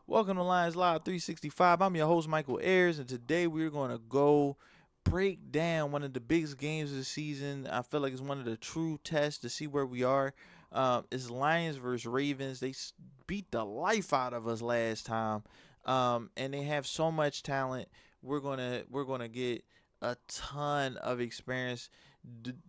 Welcome to Lions Live 365. I'm your host, Michael Ayers, and today we're going to go break down one of the biggest games of the season. I feel like it's one of the true tests to see where we are. It's Lions versus Ravens. Beat the life out of us last time, and they have so much talent. We're gonna get a ton of experience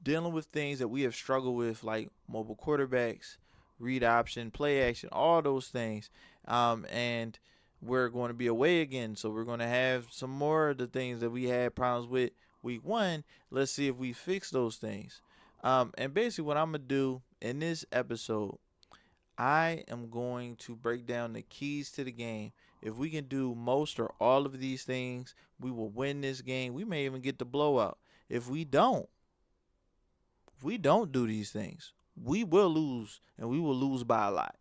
dealing with things that we have struggled with, like mobile quarterbacks, read option, play action, all those things. And we're going to be away again, so we're going to have some more of the things that we had problems with week one. Let's see if we fix those things. And basically, what I'm gonna do in this episode, I am going to break down the keys to the game. If we can do most or all of these things, we will win this game. We may even get the blowout. If we don't, if we don't do these things, we will lose, and we will lose by a lot.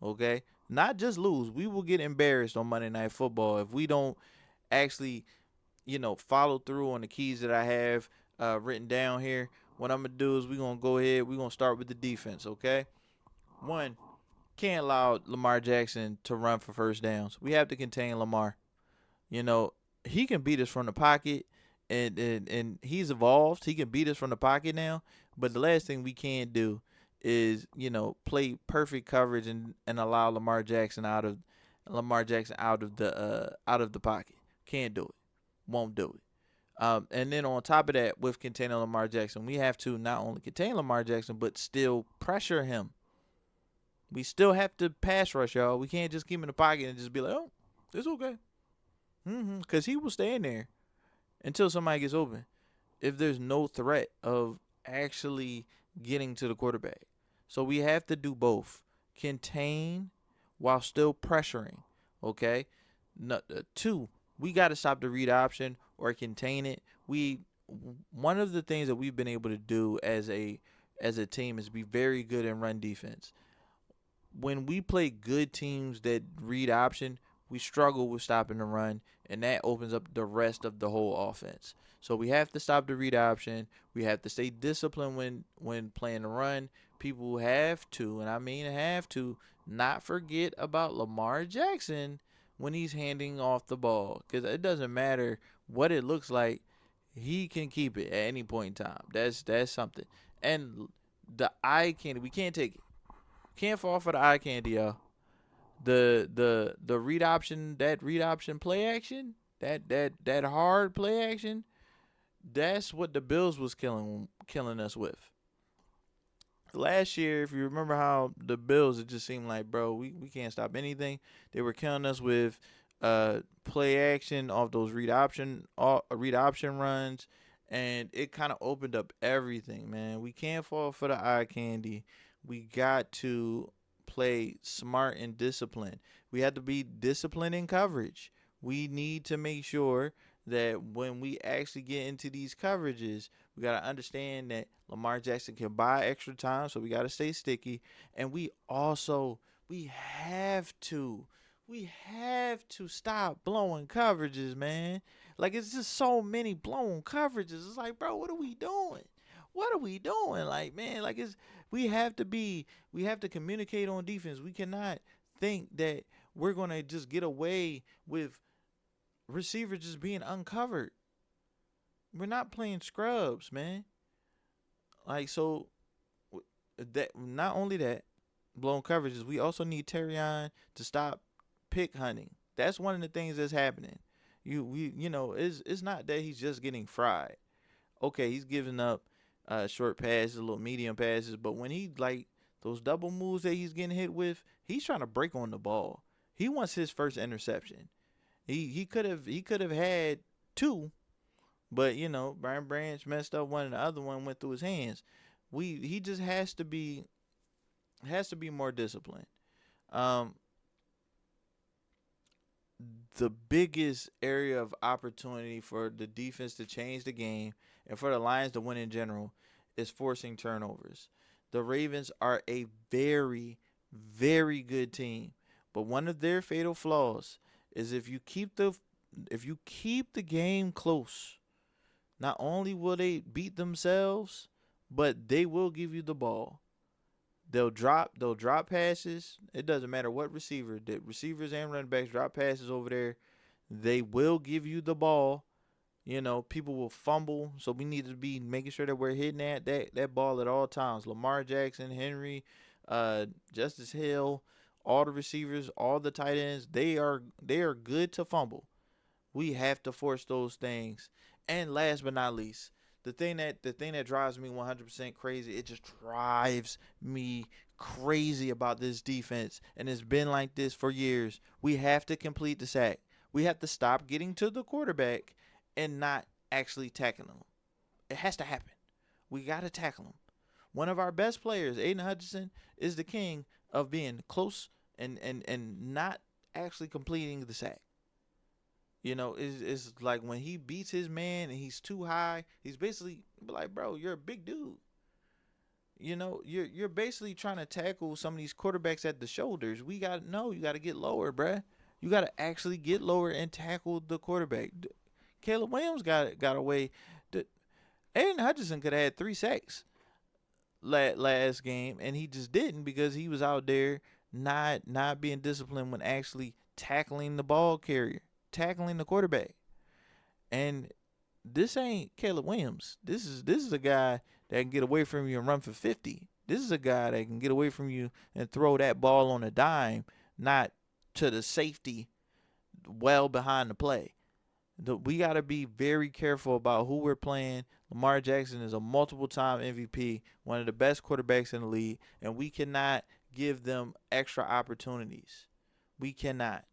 Okay? Not just lose, we will get embarrassed on Monday Night Football if we don't actually, follow through on the keys that I have written down here. What I'm going to do is we're going to go ahead, we're going to start with the defense, okay? One, can't allow Lamar Jackson to run for first downs. We have to contain Lamar. You know, he can beat us from the pocket, and he's evolved. He can beat us from the pocket now. But the last thing we can do is, play perfect coverage and allow Lamar Jackson out of the pocket. Can't do it. Won't do it. And then on top of that, with containing Lamar Jackson, we have to not only contain Lamar Jackson but still pressure him. We still have to pass rush, y'all. We can't just keep him in the pocket and just be like, oh, it's okay. Because he will stay in there until somebody gets open if there's no threat of actually getting to the quarterback. So we have to do both. Contain while still pressuring. Okay? No, two, we got to stop the read option or contain it. One of the things that we've been able to do as a team is be very good in run defense. When we play good teams that read option, we struggle with stopping the run, and that opens up the rest of the whole offense. So we have to stop the read option. We have to stay disciplined when playing the run. People have to, and I mean have to, not forget about Lamar Jackson when he's handing off the ball, because it doesn't matter what it looks like. He can keep it at any point in time. That's something. And the eye candy, we can't take it. Can't fall for the eye candy, y'all. The read option play action, that hard play action, that's what the Bills was killing us with. Last year, if you remember how the Bills, it just seemed like, bro, we can't stop anything. They were killing us with play action off those read option runs, and it kind of opened up everything, man. We can't fall for the eye candy. We got to play smart and disciplined. We have to be disciplined in coverage. We need to make sure that when we actually get into these coverages, we got to understand that Lamar Jackson can buy extra time, so we got to stay sticky. And we have to stop blowing coverages, man. Like, it's just so many blown coverages. It's like, bro, what are we doing? What are we doing? Like, man, like, we have to communicate on defense. We cannot think that we're gonna just get away with receivers just being uncovered. We're not playing scrubs, man. Like, so that, not only that, blown coverages, we also need Terrion to stop pick hunting. That's one of the things that's happening. It's not that he's just getting fried. Okay, he's giving up short passes, little medium passes, but when he, like, those double moves that he's getting hit with, he's trying to break on the ball. He wants his first interception. He could have had two, but Brian Branch messed up one and the other one went through his hands. He just has to be more disciplined. Um, the biggest area of opportunity for the defense to change the game and for the Lions to win in general is forcing turnovers. The Ravens are a very, very good team, but one of their fatal flaws is if you keep the game close, not only will they beat themselves, but they will give you the ball. They'll drop passes. It doesn't matter what receiver. The receivers and running backs drop passes over there. They will give you the ball. People will fumble, so we need to be making sure that we're hitting that ball at all times. Lamar Jackson, Henry, Justice Hill, all the receivers, all the tight ends, they are good to fumble. We have to force those things. And last but not least, the thing that drives me 100% crazy, it just drives me crazy about this defense, and it's been like this for years. We have to complete the sack. We have to stop getting to the quarterback and not actually tackling them. It has to happen. We got to tackle them. One of our best players, Aiden Hutchinson, is the king of being close and not actually completing the sack. It's like when he beats his man and he's too high, he's basically like, bro, you're a big dude. You're basically trying to tackle some of these quarterbacks at the shoulders. We got no, you got to get lower, bruh. You got to actually get lower and tackle the quarterback. Caleb Williams got away. Aiden Hutchinson could have had 3 sacks last game, and he just didn't because he was out there not being disciplined when actually tackling the ball carrier, tackling the quarterback. And this ain't Caleb Williams. This is a guy that can get away from you and run for 50. This is a guy that can get away from you and throw that ball on a dime, not to the safety well behind the play. We got to be very careful about who we're playing. Lamar Jackson is a multiple-time MVP, one of the best quarterbacks in the league, and we cannot give them extra opportunities. We cannot.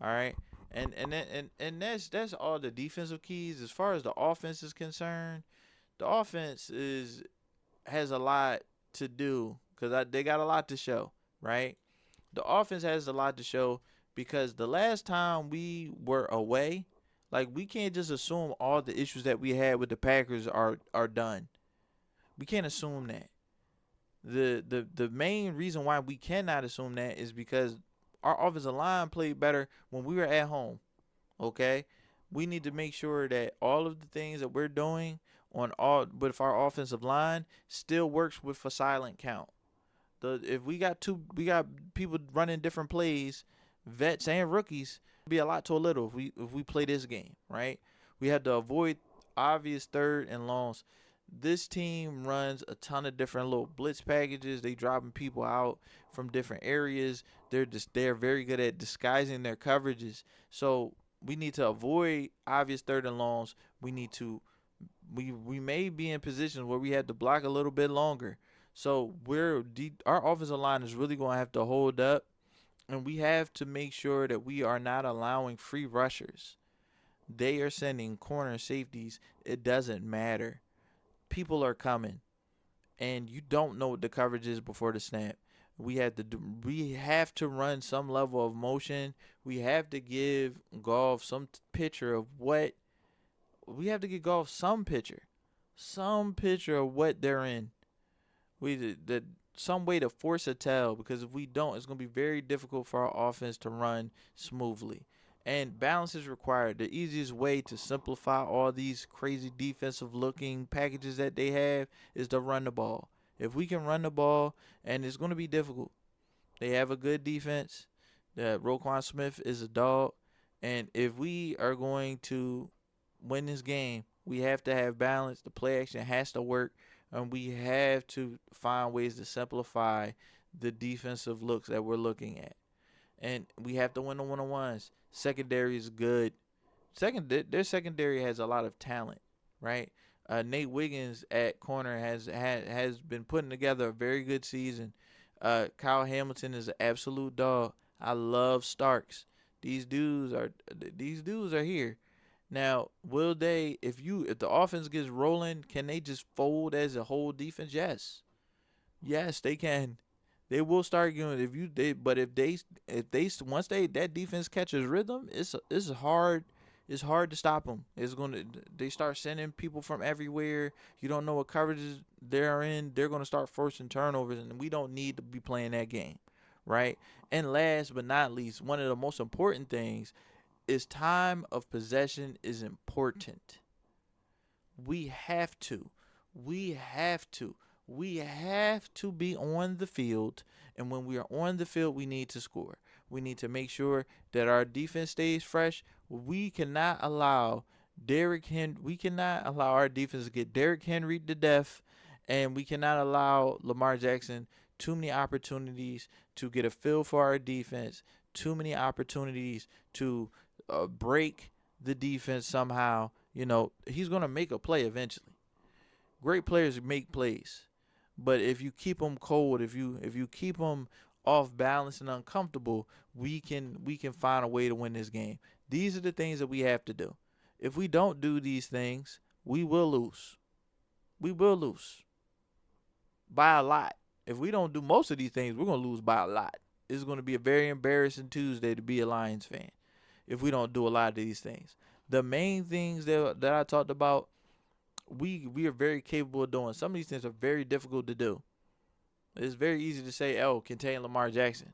All right, and that's all the defensive keys. As far as the offense is concerned, the offense has a lot to do because they got a lot to show. Right, the offense has a lot to show because the last time we were away, like we can't just assume all the issues that we had with the Packers are done. We can't assume that. The main reason why we cannot assume that is because our offensive line played better when we were at home. Okay, we need to make sure that all of the things that we're doing with our offensive line still works with a silent count. If we got people running different plays, vets and rookies, it'd be a lot to a little if we play this game right. We had to avoid obvious third and longs. This team runs a ton of different little blitz packages. They dropping people out from different areas. They're very good at disguising their coverages. So we need to avoid obvious third and longs. We may be in positions where we have to block a little bit longer. So our offensive line is really going to have to hold up, and we have to make sure that we are not allowing free rushers. They are sending corner safeties. It doesn't matter. People are coming, and you don't know what the coverage is before the snap. We have to run some level of motion. We have to give Goff some picture of what we have to give Goff some picture of what they're in. Some way to force a tell, because if we don't, it's going to be very difficult for our offense to run smoothly. And balance is required. The easiest way to simplify all these crazy defensive looking packages that they have is to run the ball. If we can run the ball, and it's going to be difficult. They have a good defense. Roquan Smith is a dog. And if we are going to win this game, we have to have balance. The play action has to work. And we have to find ways to simplify the defensive looks that we're looking at. And we have to win the one-on-ones. Secondary is good. Their secondary has a lot of talent, right? Nate Wiggins at corner has been putting together a very good season. Kyle Hamilton is an absolute dog. I love Starks. These dudes are here. Now, will they? If the offense gets rolling, can they just fold as a whole defense? Yes, they can. They will start going but if they once that defense catches rhythm, it's hard. It's hard to stop them. They start sending people from everywhere. You don't know what coverages they're in. They're gonna start forcing turnovers, and we don't need to be playing that game, right? And last but not least, one of the most important things is time of possession is important. We have to We have to be on the field, and when we are on the field, we need to score. We need to make sure that our defense stays fresh. We cannot allow Derrick Henry. We cannot allow our defense to get Derrick Henry to death, and we cannot allow Lamar Jackson too many opportunities to get a feel for our defense. Too many opportunities to break the defense somehow. He's gonna make a play eventually. Great players make plays, but if you keep them cold, if you keep them off balance and uncomfortable, we can find a way to win this game. These are the things that we have to do. If we don't do these things, we will lose. We will lose by a lot. If we don't do most of these things, we're gonna lose by a lot. It's gonna be a very embarrassing Tuesday to be a Lions fan if we don't do a lot of these things. The main things that I talked about, we are very capable of doing. Some of these things are very difficult to do. It's very easy to say, "Oh, contain Lamar Jackson."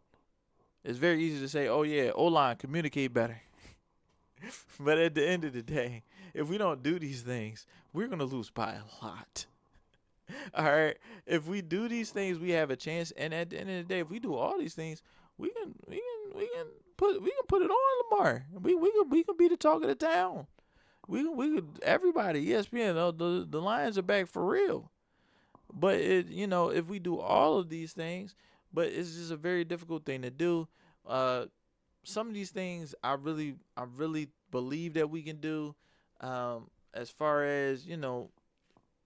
It's very easy to say, "Oh yeah, O-line, communicate better." But at the end of the day, if we don't do these things, we're gonna lose by a lot. All right. If we do these things, we have a chance. And at the end of the day, if we do all these things, we can put it on Lamar. We can be the talk of the town. We could everybody. ESPN. The Lions are back for real. But if we do all of these things, but it's just a very difficult thing to do. Some of these things I really believe that we can do. As far as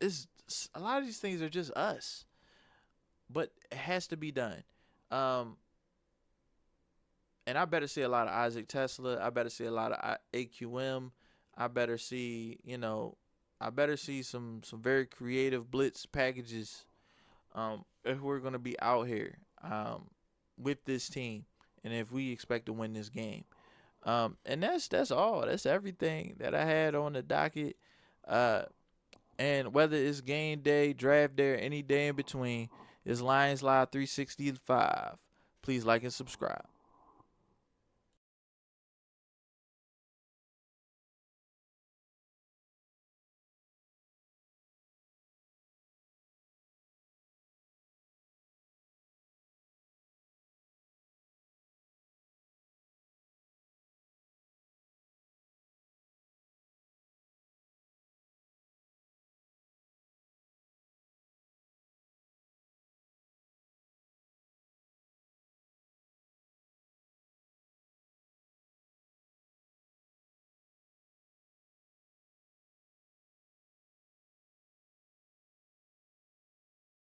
it's a lot of these things are just us, but it has to be done. Um, and I better see a lot of Isaac Tesla. I better see a lot of AQM. I better see some very creative blitz packages. If we're gonna be out here with this team, and if we expect to win this game. And that's all. That's everything that I had on the docket. Uh, and whether it's game day, draft day, or any day in between, it's Lions Live 365. Please like and subscribe.